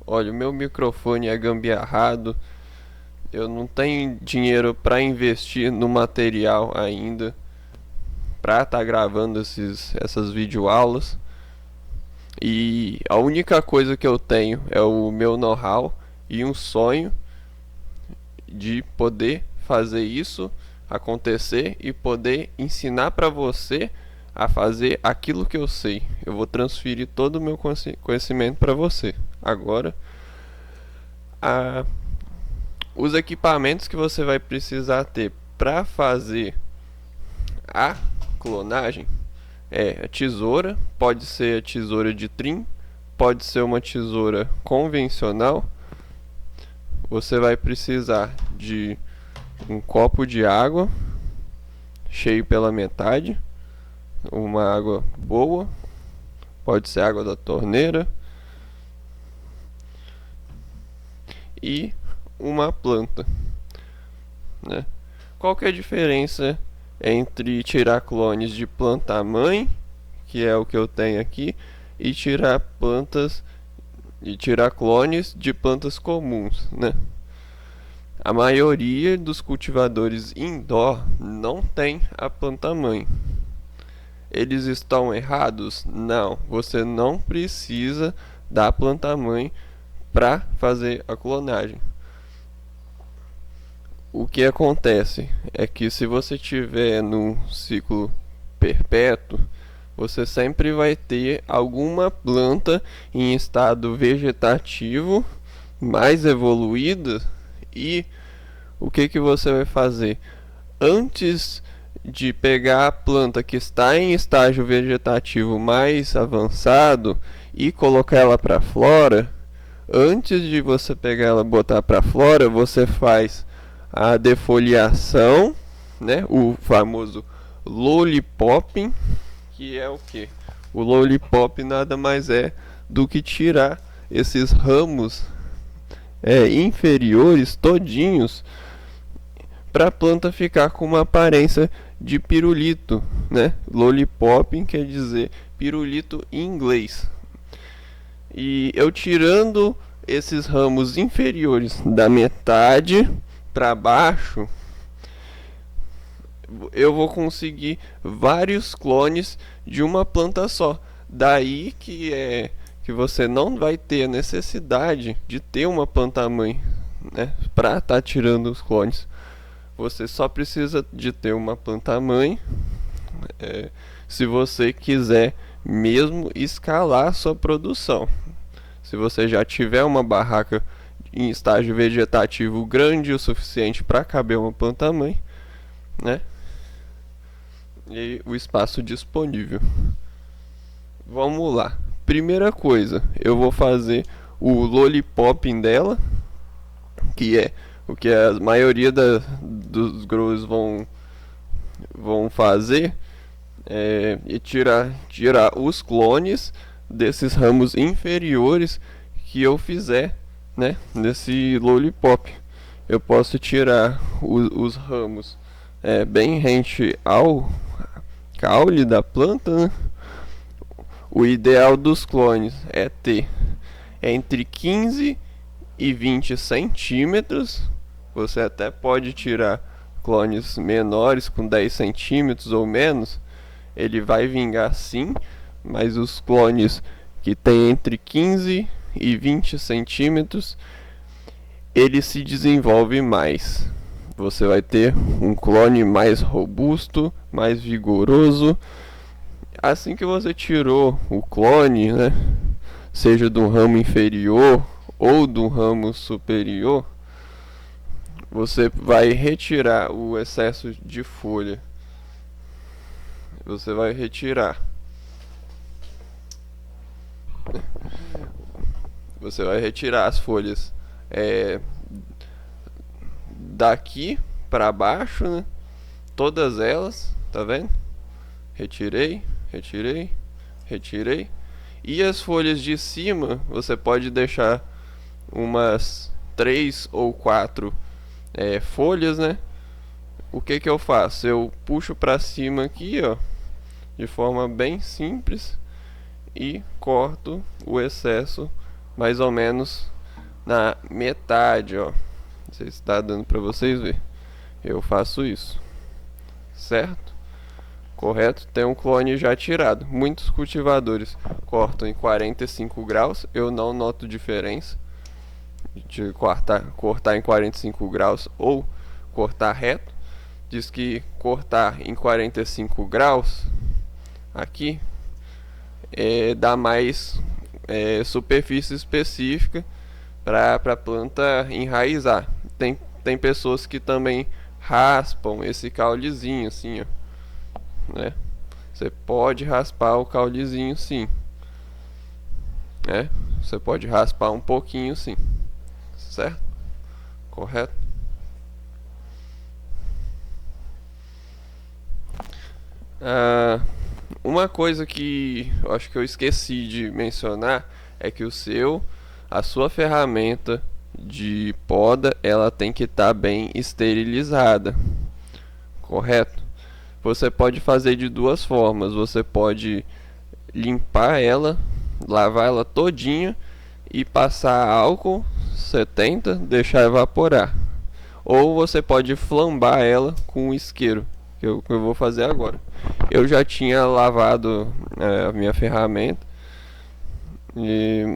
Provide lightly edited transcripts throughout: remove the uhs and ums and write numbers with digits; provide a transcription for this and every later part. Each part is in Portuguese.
olha, o meu microfone é gambiarrado, eu não tenho dinheiro para investir no material ainda, para estar gravando essas videoaulas. E a única coisa que eu tenho é o meu know-how e um sonho de poder fazer isso acontecer e poder ensinar para você a fazer aquilo que eu sei. Eu vou transferir todo o meu conhecimento para você. Agora, a, os equipamentos que você vai precisar ter para fazer a clonagem é a tesoura, pode ser a tesoura de trim, pode ser uma tesoura convencional. Você vai precisar de um copo de água cheio pela metade, uma água boa, pode ser água da torneira, e uma planta, né? Qual que é a diferença entre tirar clones de planta mãe, que é o que eu tenho aqui, e tirar clones de plantas comuns, né? A maioria dos cultivadores indoor não tem a planta mãe. Eles estão errados? Não, você não precisa da planta mãe para fazer a clonagem. O que acontece é que se você tiver num ciclo perpétuo, você sempre vai ter alguma planta em estado vegetativo mais evoluída. E o que você vai fazer? Antes de pegar a planta que está em estágio vegetativo mais avançado e colocar ela para flora, antes de você pegar ela e botar para flora, você faz a defoliação, né? O famoso lollipopping, que é o que? O lollipop nada mais é do que tirar esses ramos inferiores todinhos para a planta ficar com uma aparência de pirulito, né? Lollipop quer dizer pirulito em inglês. E eu tirando esses ramos inferiores da metade para baixo, eu vou conseguir vários clones de uma planta só. Daí que você não vai ter a necessidade de ter uma planta mãe, né, para estar tirando os clones. Você só precisa de ter uma planta mãe se você quiser mesmo escalar sua produção. Se você já tiver uma barraca em estágio vegetativo grande o suficiente para caber uma planta mãe, né? E o espaço disponível. Vamos lá. Primeira coisa, eu vou fazer o lollipopping dela, que é o que a maioria dos growers vão fazer, e tirar os clones desses ramos inferiores que eu fizer, né, nesse lollipop. Eu posso tirar os ramos bem rente ao caule da planta, né? O ideal dos clones é ter entre 15 e 20 centímetros. Você até pode tirar clones menores com 10 centímetros ou menos, ele vai vingar sim, mas os clones que tem entre 15 e 20 centímetros, ele se desenvolve mais. Você vai ter um clone mais robusto, mais vigoroso. Assim que você tirou o clone, né, seja do ramo inferior ou do ramo superior, você vai retirar o excesso de folha. Você vai retirar. Você vai retirar as folhas daqui para baixo, né? Todas elas, tá vendo? Retirei, retirei, retirei. E as folhas de cima, você pode deixar umas 3 ou 4 folhas, né? O que eu faço? Eu puxo para cima aqui, ó, de forma bem simples, e corto o excesso mais ou menos na metade, ó. Não sei se está dando para vocês ver. Eu faço isso, certo? Correto? Tem um clone já tirado. Muitos cultivadores cortam em 45 graus. Eu não noto diferença de cortar em 45 graus ou cortar reto. Diz que cortar em 45 graus aqui dá mais superfície específica para a planta enraizar. Tem pessoas que também raspam esse caulezinho assim, ó, né? Você pode raspar o caulezinho sim, né? Você pode raspar um pouquinho sim, certo? Correto? Uma coisa que eu acho que eu esqueci de mencionar é que a sua ferramenta de poda, ela tem que estar bem esterilizada, correto? Você pode fazer de duas formas. Você pode limpar ela, lavar ela todinha e passar álcool 70, deixar evaporar. Ou você pode flambar ela com um isqueiro, que eu vou fazer agora. Eu já tinha lavado a minha ferramenta,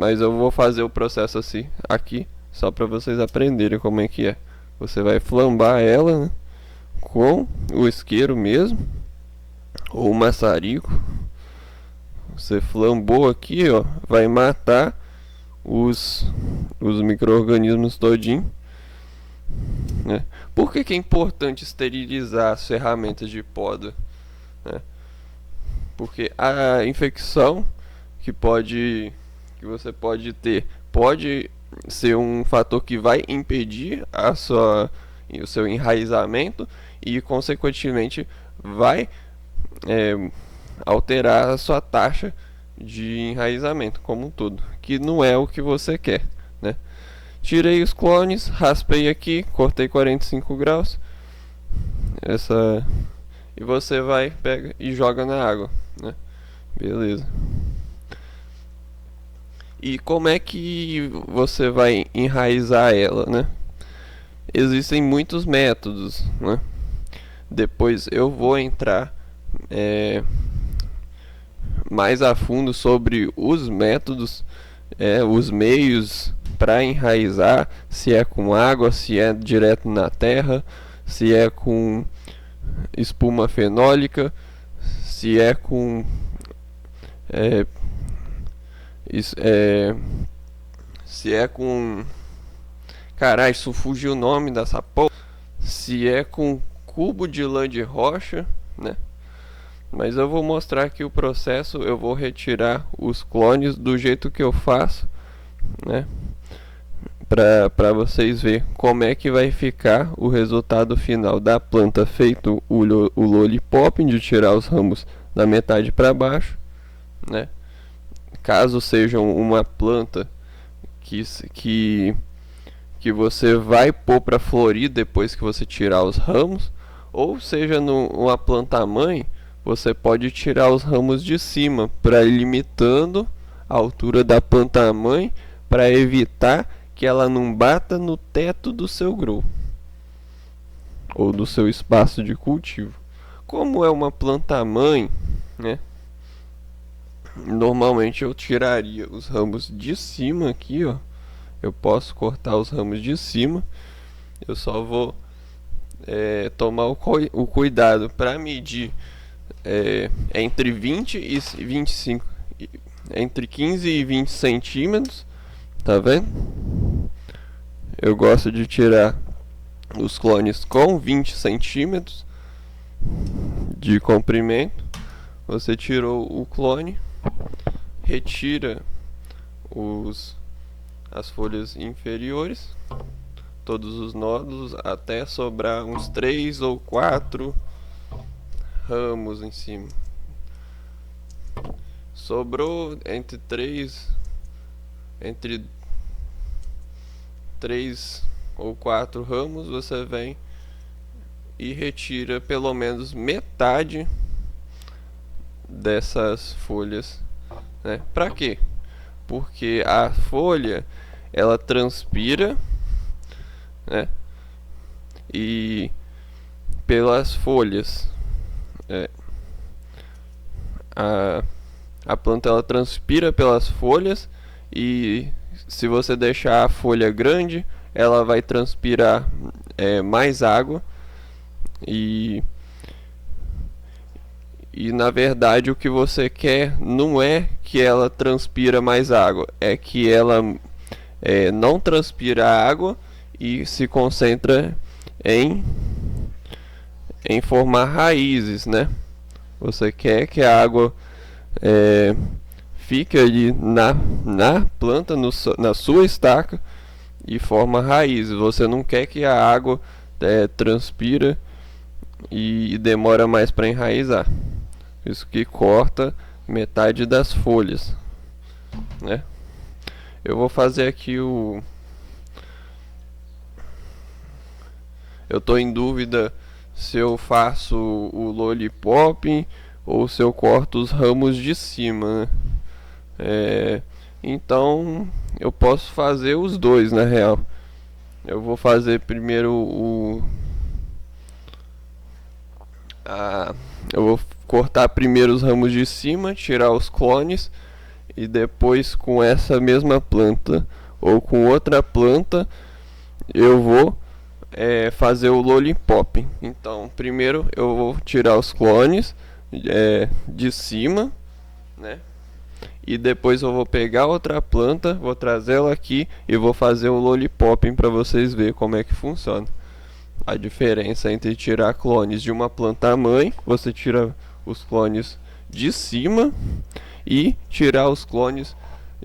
mas eu vou fazer o processo assim aqui, só para vocês aprenderem como é que é. Você vai flambar ela, né, com o isqueiro mesmo, ou o maçarico. Você flambou aqui, ó, vai matar os micro-organismos todinho, né? Por que é importante esterilizar as ferramentas de poda, né? Porque a infecção que você pode ter pode ser um fator que vai impedir o seu enraizamento e consequentemente vai alterar a sua taxa de enraizamento como um todo, que não é o que você quer, né? Tirei os clones, raspei aqui, cortei 45 graus. E você vai, pega e joga na água, né? Beleza. E como é que você vai enraizar ela, né? Existem muitos métodos, né? Depois eu vou entrar mais a fundo sobre os métodos, os meios para enraizar, se é com água, se é direto na terra, se é com espuma fenólica, se é com se é com, caralho, isso fugiu o nome dessa porra, se é com cubo de lã de rocha, né? Mas eu vou mostrar aqui o processo. Eu vou retirar os clones do jeito que eu faço, né? Para vocês verem como é que vai ficar o resultado final da planta, feito o lollipop, de tirar os ramos da metade para baixo, né? Caso seja uma planta que você vai pôr para florir depois que você tirar os ramos, ou seja uma planta mãe, você pode tirar os ramos de cima para ir limitando a altura da planta mãe, para evitar que ela não bata no teto do seu grow ou do seu espaço de cultivo. Como é uma planta mãe, né? Normalmente eu tiraria os ramos de cima aqui, ó. Eu posso cortar os ramos de cima. Eu só vou tomar o cuidado para medir entre 20 e 25, entre 15 e 20 centímetros, tá vendo? Eu gosto de tirar os clones com 20 centímetros de comprimento. Você tirou o clone, retira as folhas inferiores, todos os nódulos, até sobrar uns 3 ou 4 ramos em cima. Sobrou entre 3 ou 4 ramos, você vem e retira pelo menos metade dessas folhas, né? Para quê? Porque a folha, ela transpira, né? E pelas folhas, é, a, a planta ela transpira pelas folhas, e se você deixar a folha grande, ela vai transpirar mais água, e na verdade o que você quer não é que ela transpira mais água, é que ela não transpira água e se concentra em formar raízes, né? Você quer que a água fique ali na planta, na sua estaca, e forma raízes. Você não quer que a água transpira e demora mais para enraizar. Isso que corta metade das folhas, né? Eu vou fazer aqui eu tô em dúvida se eu faço o lollipop ou se eu corto os ramos de cima, né? Então eu posso fazer os dois, na real. Eu vou fazer primeiro eu vou cortar primeiro os ramos de cima, tirar os clones, e depois com essa mesma planta ou com outra planta eu vou fazer o lollipop. Então primeiro eu vou tirar os clones de cima, né? E depois eu vou pegar outra planta, vou trazê-la aqui e vou fazer o lollipop para vocês verem como é que funciona. A diferença entre tirar clones de uma planta mãe, você tira os clones de cima, e tirar os clones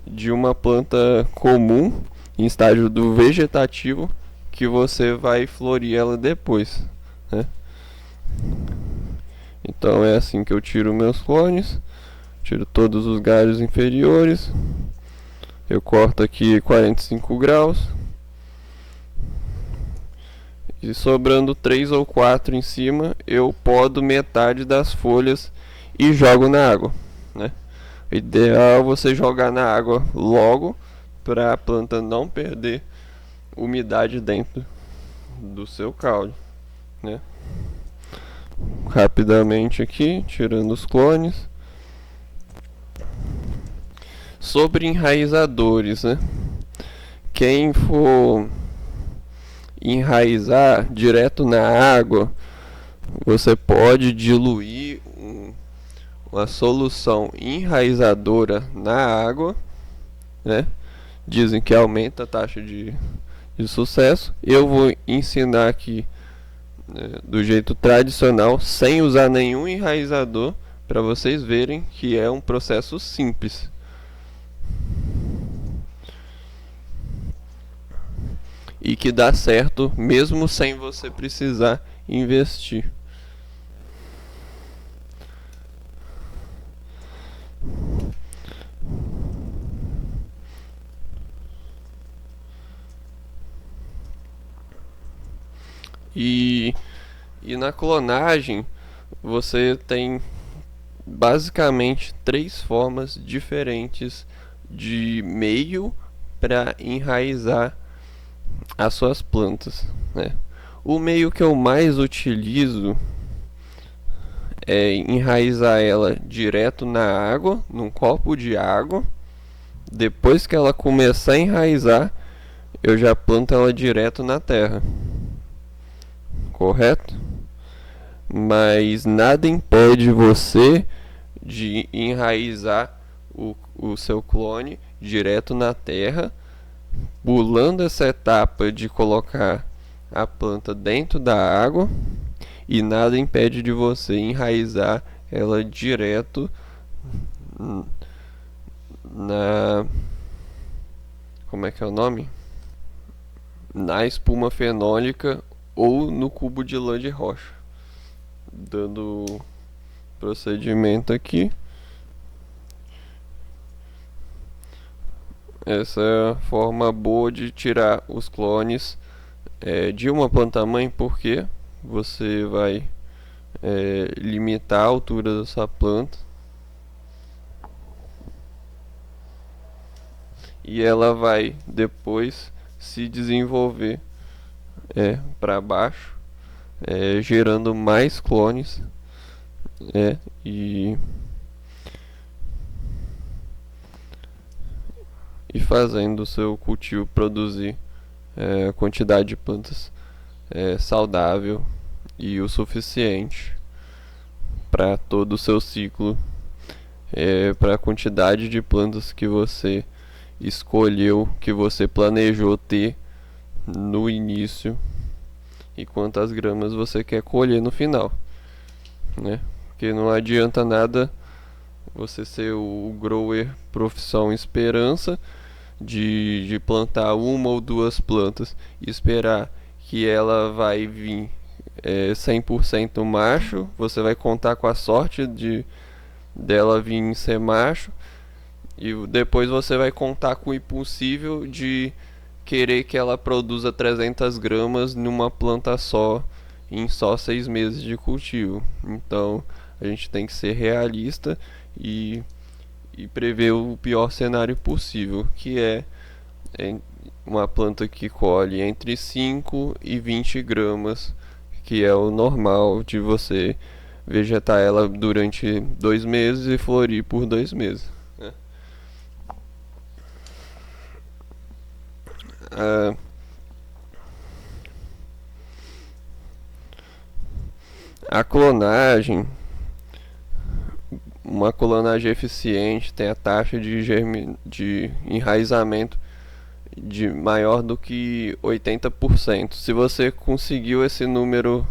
de uma planta comum em estágio do vegetativo, que você vai florir ela depois, né? Então é assim que eu tiro meus clones. Tiro todos os galhos inferiores. Eu corto aqui 45 graus. E sobrando 3 ou 4 em cima, eu podo metade das folhas e jogo na água, né? O ideal é você jogar na água logo, para a planta não perder umidade dentro do seu caule, né? Rapidamente aqui, tirando os clones. Sobre enraizadores, né? Quem for enraizar direto na água, você pode diluir uma solução enraizadora na água, né? Dizem que aumenta a taxa de sucesso. Eu vou ensinar aqui, né, do jeito tradicional, sem usar nenhum enraizador, para vocês verem que é um processo simples. E que dá certo mesmo sem você precisar investir. E na clonagem você tem basicamente 3 formas diferentes de meio para enraizar as suas plantas, né? O meio que eu mais utilizo é enraizar ela direto na água, num copo de água. Depois que ela começar a enraizar, eu já planto ela direto na terra, correto? Mas nada impede você de enraizar o seu clone direto na terra, pulando essa etapa de colocar a planta dentro da água, e nada impede de você enraizar ela direto na... como é que é o nome? Na espuma fenólica ou no cubo de lã de rocha. Dando procedimento aqui. Essa é a forma boa de tirar os clones de uma planta mãe, porque você vai limitar a altura dessa planta e ela vai depois se desenvolver para baixo, gerando mais clones, é, e, e fazendo o seu cultivo produzir a quantidade de plantas saudável e o suficiente para todo o seu ciclo, para a quantidade de plantas que você escolheu, que você planejou ter no início, e quantas gramas você quer colher no final, né? Porque não adianta nada você ser o grower profissão esperança de plantar uma ou duas plantas e esperar que ela vai vir 100% macho. Você vai contar com a sorte dela vir ser macho, e depois você vai contar com o impossível de querer que ela produza 300 gramas numa planta só em só 6 meses de cultivo. Então a gente tem que ser realista e prever o pior cenário possível, que é uma planta que colhe entre 5 e 20 gramas, que é o normal de você vegetar ela durante 2 meses e florir por 2 meses, né? A clonagem, uma clonagem eficiente tem a taxa de enraizamento de maior do que 80%. Se você conseguiu esse número,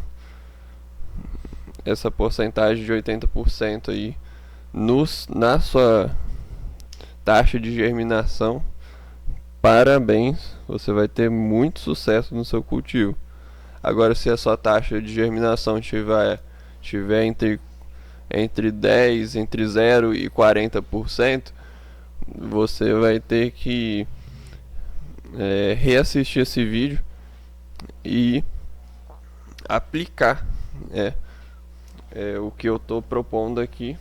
essa porcentagem de 80% aí na sua taxa de germinação, parabéns, você vai ter muito sucesso no seu cultivo. Agora, se a sua taxa de germinação tiver entre 10, entre 0 e 40%, você vai ter que reassistir esse vídeo e aplicar o que eu estou propondo aqui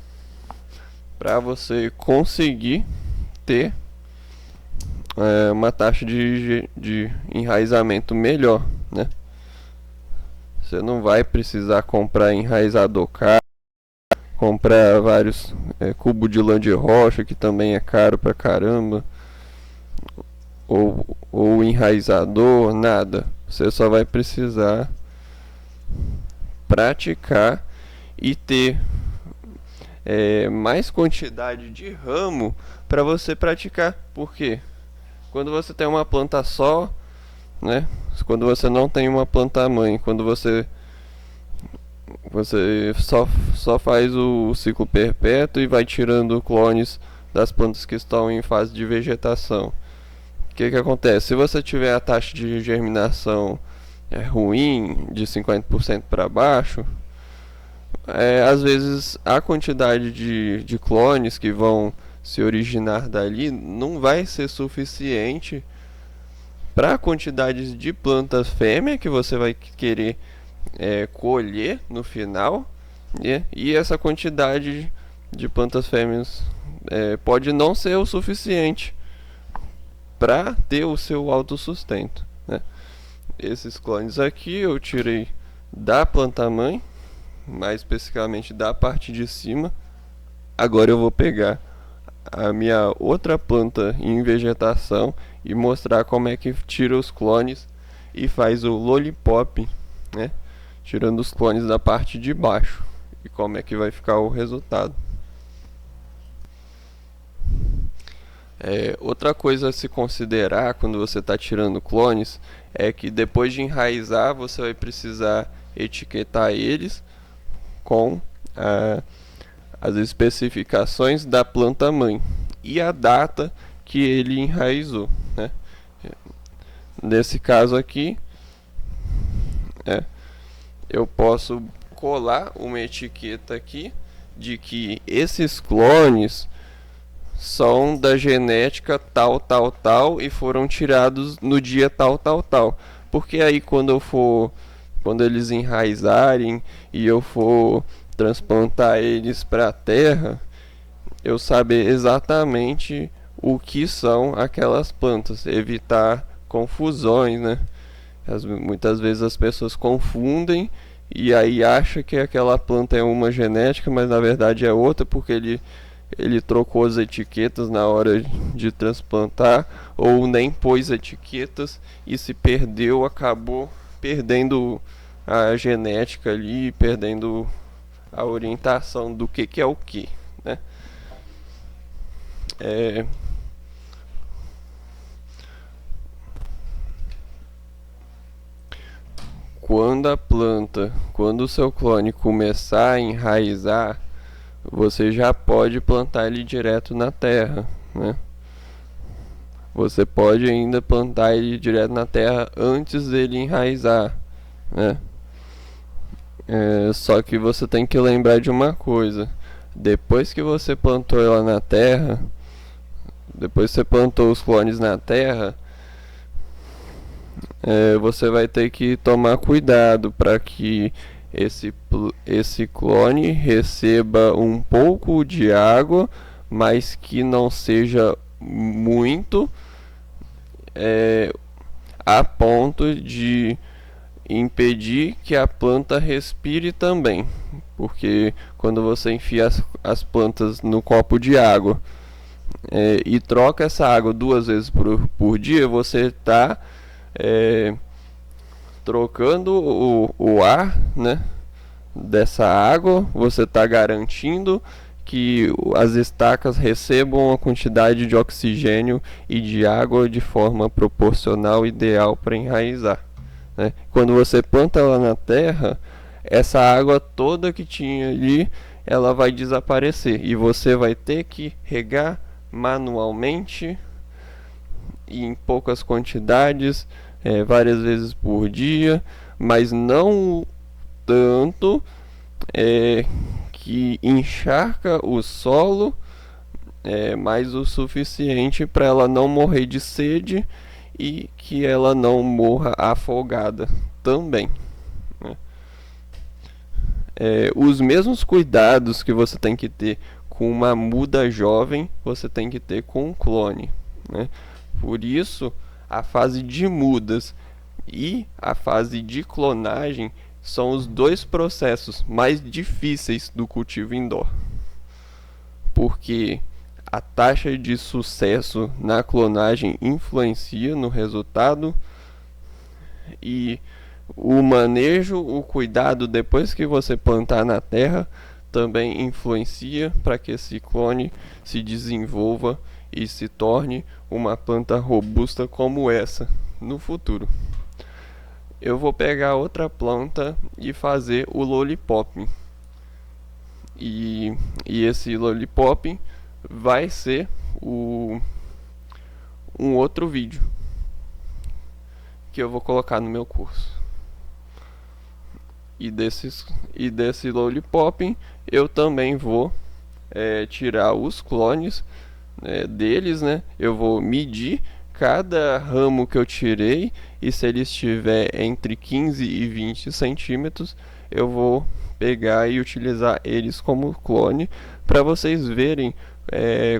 para você conseguir ter uma taxa de enraizamento melhor, né? Você não vai precisar comprar enraizador caro, comprar vários cubos de lã de rocha, que também é caro pra caramba, ou enraizador, nada. Você só vai precisar praticar e ter mais quantidade de ramo para você praticar. Por quê? Quando você tem uma planta só, né? Quando você não tem uma planta mãe, quando você só faz o ciclo perpétuo e vai tirando clones das plantas que estão em fase de vegetação, o que acontece? Se você tiver a taxa de germinação ruim, de 50% para baixo, às vezes a quantidade de clones que vão se originar dali não vai ser suficiente para a quantidade de plantas fêmea que você vai querer colher no final, e essa quantidade de plantas fêmeas pode não ser o suficiente para ter o seu autossustento, né? Esses clones aqui eu tirei da planta mãe, mais especificamente da parte de cima. Agora eu vou pegar a minha outra planta em vegetação e mostrar como é que tira os clones e faz o lollipop, né? Tirando os clones da parte de baixo, e como é que vai ficar o resultado. Outra coisa a se considerar quando você está tirando clones é que depois de enraizar você vai precisar etiquetar eles com as especificações da planta mãe e a data que ele enraizou, né? Nesse caso aqui, eu posso colar uma etiqueta aqui de que esses clones são da genética tal, tal, tal e foram tirados no dia tal, tal, tal. Porque aí quando eles enraizarem e eu for transplantar eles para a terra, eu saber exatamente o que são aquelas plantas, evitar confusões, né? Muitas vezes as pessoas confundem e aí acha que aquela planta é uma genética, mas na verdade é outra, porque ele trocou as etiquetas na hora de transplantar, ou nem pôs etiquetas e se perdeu, acabou perdendo a genética ali, perdendo a orientação do que é o que, né? É, quando o seu clone começar a enraizar, você já pode plantar ele direto na terra, né? Você pode ainda plantar ele direto na terra antes dele enraizar, né? Só que você tem que lembrar de uma coisa: depois que você plantou ela na terra, depois que você plantou os clones na terra, você vai ter que tomar cuidado para que esse clone receba um pouco de água, mas que não seja muito, a ponto de impedir que a planta respire também. Porque quando você enfia as plantas no copo de água e troca essa água 2 vezes por dia, você está trocando o ar, né, dessa água. Você está garantindo que as estacas recebam a quantidade de oxigênio e de água de forma proporcional ideal para enraizar, né? Quando você planta ela na terra, essa água toda que tinha ali, ela vai desaparecer e você vai ter que regar manualmente e em poucas quantidades, várias vezes por dia, mas não tanto que encharca o solo, mais o suficiente para ela não morrer de sede e que ela não morra afogada também, né? Os mesmos cuidados que você tem que ter com uma muda jovem, você tem que ter com um clone, né? Por isso, a fase de mudas e a fase de clonagem são os dois processos mais difíceis do cultivo indoor, porque a taxa de sucesso na clonagem influencia no resultado e o manejo, o cuidado depois que você plantar na terra também influencia para que esse clone se desenvolva e se torne uma planta robusta como essa no futuro. Eu vou pegar outra planta e fazer o lollipop. E esse lollipop vai ser um outro vídeo que eu vou colocar no meu curso. E desse lollipop eu também vou tirar os clones deles, né? Eu vou medir cada ramo que eu tirei e se ele estiver entre 15 e 20 centímetros, eu vou pegar e utilizar eles como clone para vocês verem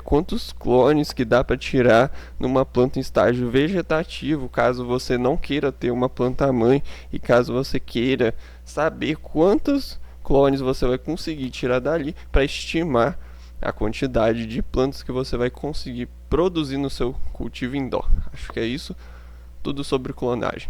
quantos clones que dá para tirar numa planta em estágio vegetativo, caso você não queira ter uma planta mãe e caso você queira saber quantos clones você vai conseguir tirar dali para estimar a quantidade de plantas que você vai conseguir produzir no seu cultivo indoor. Acho que é isso, tudo sobre clonagem.